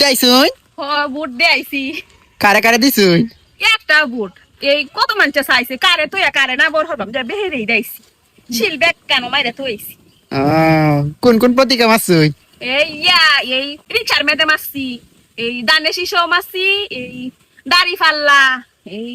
দেয়াইছুন হ বুট দে আইছি কারে কারে দিছুন একটা বুট এই কত মানুষ চাইছে কারে তুই কারে না বড় হবাম যে বেহেরেই দেইছি শিল ব্যাগ কেন মাইরে তুইছি কোন কোন প্রতিকা মারছুন এই এই রিক্সার মেদে মারছি এই দানে শিশো মারছি এই দাড়ি ফাল্লা এই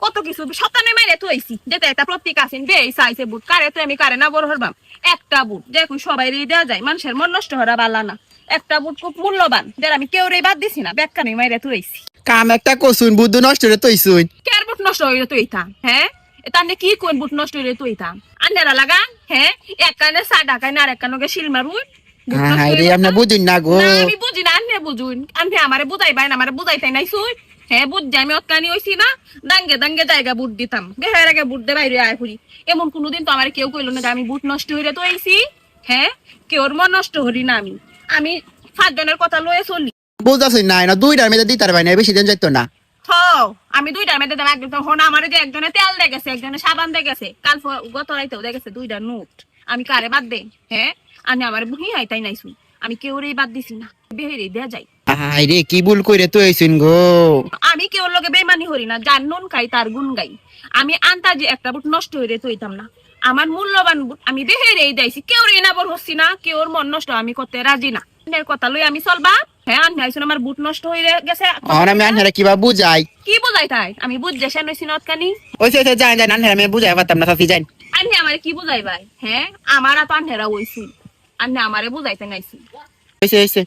কত কিছু সপ্তাহে মাইরে তুইছি যেতে একটা প্রতীক আছেন বে চাইছে বুট কারে তুই আমি কারে না বড় হবাম একটা বুট দেখুন সবাই দেওয়া যায় মানুষের মন নষ্ট হরা বালা না একটা বুট খুব মূল্যবান যার আমি কেউ রে বাদ দিছি না ব্যাগ কানে মাইরে তুইছি কাম একটা কসুন বুদ্ধ নষ্ট রে তৈছুন কের বুট নষ্ট হইলে তুই থাম হ্যাঁ তাহলে কি কোন বুট নষ্ট হইলে তুই থাম আন্ধারা লাগা হ্যাঁ এক কানে চা ঢাকায় না আর এক কানকে শিল মারুন হাই রে আপনি বুঝুন না গো আমি বুঝি না আন্নে বুঝুন আন্নে আমারে বুঝাই বাইন আমারে বুঝাইতাই নাই সুই হ্যাঁ বুঝ যাই আমি অতকানি হইছি না দাঙ্গে দাঙ্গে জায়গা বুট দিতাম বেহার আগে বুট দে বাইরে আয় ফুরি এমন কোনোদিন তো আমার কেউ কইলো না যে আমি বুট নষ্ট হইলে তো আইছি হ্যাঁ কেউর মন নষ্ট হরি না আমি 5 জনের কথা লয়ে চলি বুঝাছুন না না দুইটার মেয়েদের দিতার ভাই না বেশি দিন যাইতো না আমি দুইটার মধ্যে দাম একদম হন আমার যে একজনে তেল দে গেছে একজনে সাবান দে গেছে কাল গত রাইতেও দে গেছে দুইটা নোট আমি কারে বাদ দে হ্যাঁ আমি আমার বুহি আইতাই নাইছুন আমি কেউরেই বাদ দিছি না বেহেরে দেয়া যাই হাই রে কি ভুল কইরে তৈছুন গো আমি কেউর লগে বেমানি হরি না যার নুন খাই তার গুণ গাই আমি আন্তাজে একটা বুট নষ্ট হইরে তৈতাম না আমার মূল্যবান বুট আমি বেহেরেই দেইছি কেউরেই না বড় হচ্ছি না কেউর মন নষ্ট আমি করতে রাজি না এর কথা লই আমি চলবা হ্যাঁ আমি আইছুন আমার বুট নষ্ট হইরে গেছে আর আমি আনহারে কিবা বুঝাই কি বুঝাই তাই আমি বুঝছে সে নইছি নতকানি ওইসে যাই যাই আনহারে আমি বুঝাই পারতাম না সাথী যাই আন্নে আমারে কি বুঝাই ভাই হ্যাঁ আমার তো আন্নেরা হইছি আন্নে আমারে বুঝাইতে নাইছি ওইসে